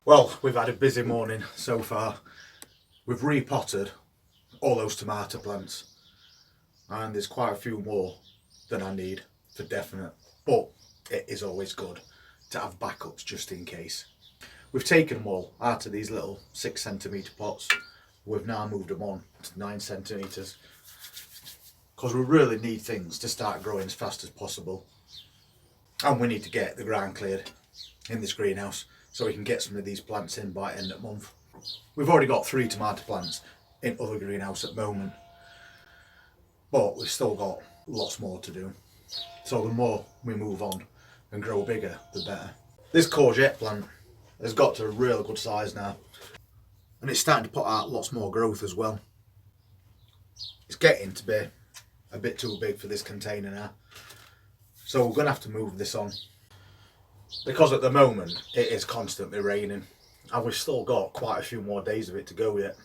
Well, we've had a busy morning so far. We've repotted all those tomato plants and there's quite a few more than I need for definite, but it is always good to have backups just in case. We've taken them all out of these little 6cm pots. We've now moved them on to 9cm because we really need things to start growing as fast as possible, and we need to get the ground cleared in this greenhouse so we can get some of these plants in by end of month. We've already got 3 tomato plants in other greenhouse at the moment, but we've still got lots more to do. So the more we move on and grow bigger, the better. This courgette plant has got to a real good size now, and it's starting to put out lots more growth as well. It's getting to be a bit too big for this container now, so we're going to have to move this on, because at the moment it is constantly raining and we've still got quite a few more days of it to go yet.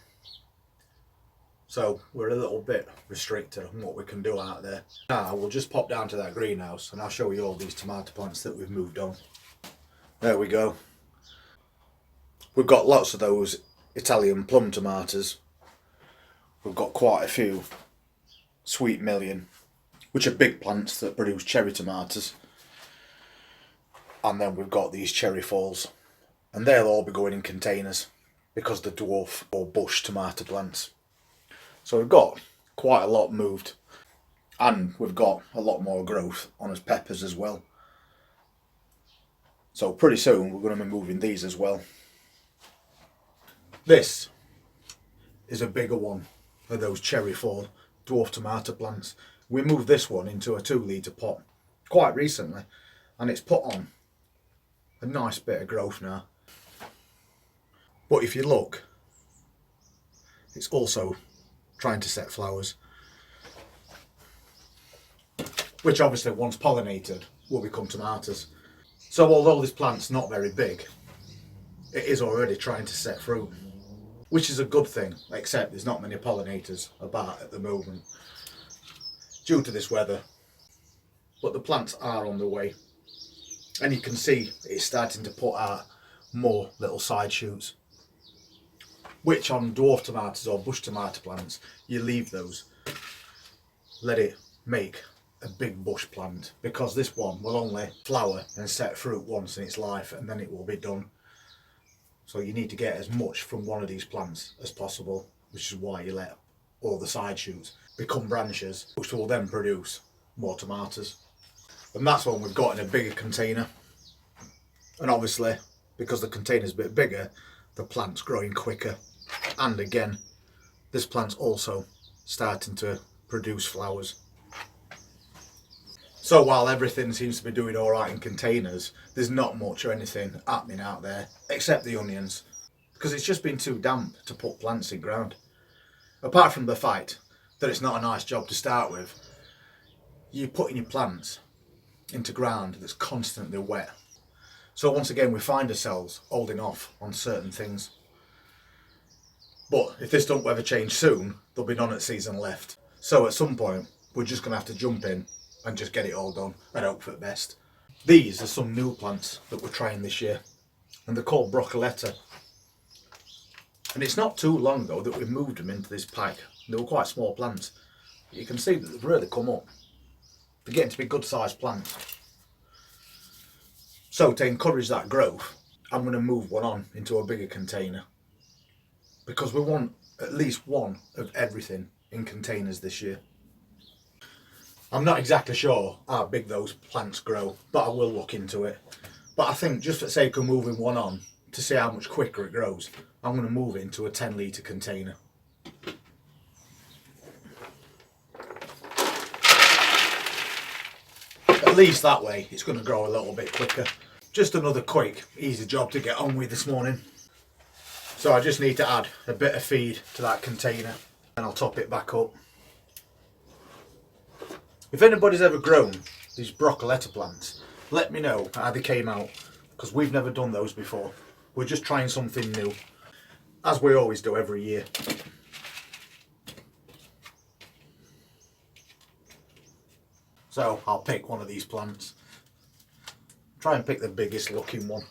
So we're a little bit restricted on what we can do out there. Now we'll just pop down to that greenhouse and I'll show you all these tomato plants that we've moved on. There we go. We've got lots of those Italian plum tomatoes. We've got quite a few sweet million, which are big plants that produce cherry tomatoes. And then we've got these cherry falls, and they'll all be going in containers because they're dwarf or bush tomato plants. So we've got quite a lot moved, and we've got a lot more growth on as peppers as well. So pretty soon we're going to be moving these as well. This is a bigger one of those cherry fall dwarf tomato plants. We moved this one into a 2-litre pot quite recently, and it's put on a nice bit of growth now. But if you look, it's also trying to set flowers, which obviously once pollinated will become tomatoes. So although this plant's not very big, it is already trying to set fruit, which is a good thing, except there's not many pollinators about at the moment due to this weather. But the plants are on the way, and you can see it's starting to put out more little side shoots, which on dwarf tomatoes or bush tomato plants, you leave those, let it make a big bush plant, because this one will only flower and set fruit once in its life and then it will be done. So you need to get as much from one of these plants as possible, which is why you let all the side shoots become branches, which will then produce more tomatoes. And that's one we've got in a bigger container, and obviously because the container's a bit bigger, the plant's growing quicker, and again this plant's also starting to produce flowers. So while everything seems to be doing alright in containers, there's not much or anything happening out there except the onions, because it's just been too damp to put plants in ground. Apart from the fact that it's not a nice job to start with, you're putting your plants into ground that's constantly wet. So once again we find ourselves holding off on certain things. But if this don't weather change soon, there'll be none at season left. So at some point we're just going to have to jump in and just get it all done and hope for the best. These are some new plants that we're trying this year, and they're called Broccoletto. And it's not too long ago that we moved them into this pack. They were quite small plants, but you can see that they've really come up. They're getting to be good sized plants. So to encourage that growth, I'm going to move one on into a bigger container, because we want at least one of everything in containers this year. I'm not exactly sure how big those plants grow, but I will look into it. But I think just for the sake of moving one on, to see how much quicker it grows, I'm going to move it into a 10-litre container. At least that way it's going to grow a little bit quicker. Just another quick, easy job to get on with this morning. So I just need to add a bit of feed to that container and I'll top it back up. If anybody's ever grown these Broccoletto plants, let me know how they came out, because we've never done those before. We're just trying something new, as we always do every year. So I'll pick one of these plants. Try and pick the biggest looking one.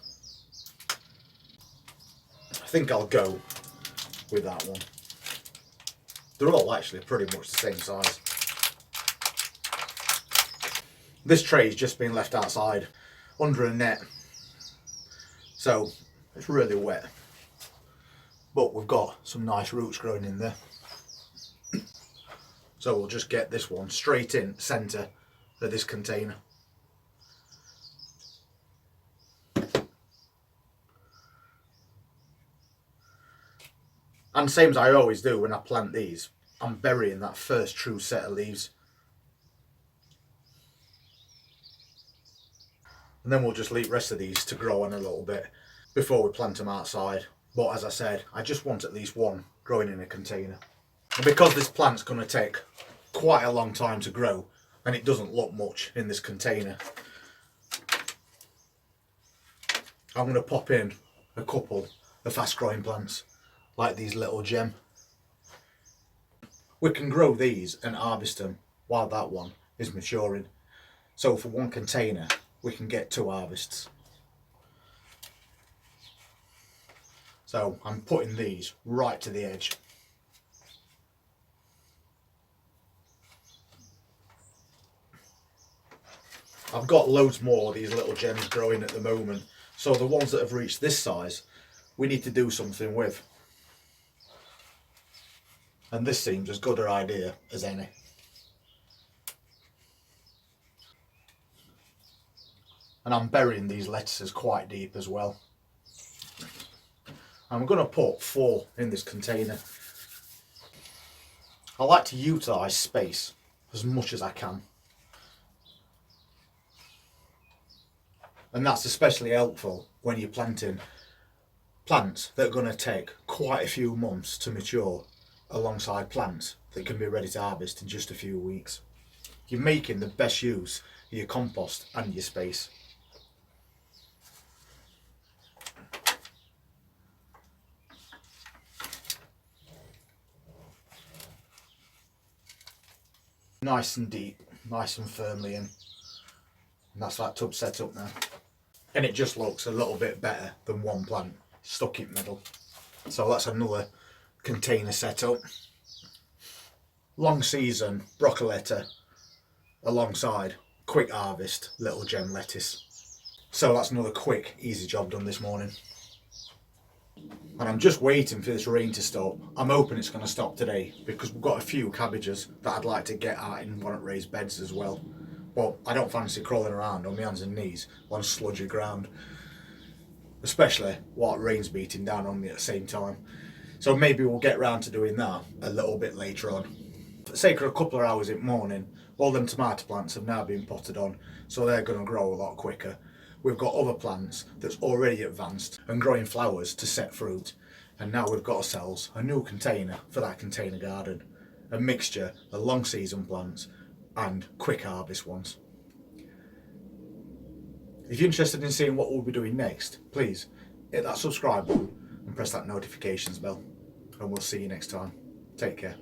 think I'll go with that one. They're all actually pretty much the same size. This tray's just been left outside under a net, so it's really wet, but we've got some nice roots growing in there. So we'll just get this one straight in centre of this container. And same as I always do when I plant these, I'm burying that first true set of leaves. And then we'll just leave the rest of these to grow on a little bit before we plant them outside. But as I said, I just want at least one growing in a container. And because this plant's going to take quite a long time to grow, and it doesn't look much in this container, I'm going to pop in a couple of fast growing plants like these little gem. We can grow these and harvest them while that one is maturing. So for one container we can get 2 harvests. So I'm putting these right to the edge. I've got loads more of these little gems growing at the moment, so the ones that have reached this size we need to do something with. And this seems as good an idea as any. And I'm burying these lettuces quite deep as well. I'm going to put 4 in this container. I like to utilise space as much as I can. And that's especially helpful when you're planting plants that are going to take quite a few months to mature alongside plants that can be ready to harvest in just a few weeks. You're making the best use of your compost and your space. Nice and deep, nice and firmly in. And that's that tub set up now. And it just looks a little bit better than one plant stuck in the middle. So that's another container set up. Long season Broccoletto alongside quick harvest little gem lettuce. So that's another quick, easy job done this morning. And I'm just waiting for this rain to stop. I'm hoping it's going to stop today because we've got a few cabbages that I'd like to get out in one of raised beds as well. But I don't fancy crawling around on my hands and knees on sludgy ground, especially while rain's beating down on me at the same time. So maybe we'll get round to doing that a little bit later on. For the sake of a couple of hours in the morning, all them tomato plants have now been potted on, so they're going to grow a lot quicker. We've got other plants that's already advanced and growing flowers to set fruit, and now we've got ourselves a new container for that container garden, a mixture of long season plants and quick harvest ones. If you're interested in seeing what we'll be doing next, please hit that subscribe button and press that notifications bell, and we'll see you next time. Take care.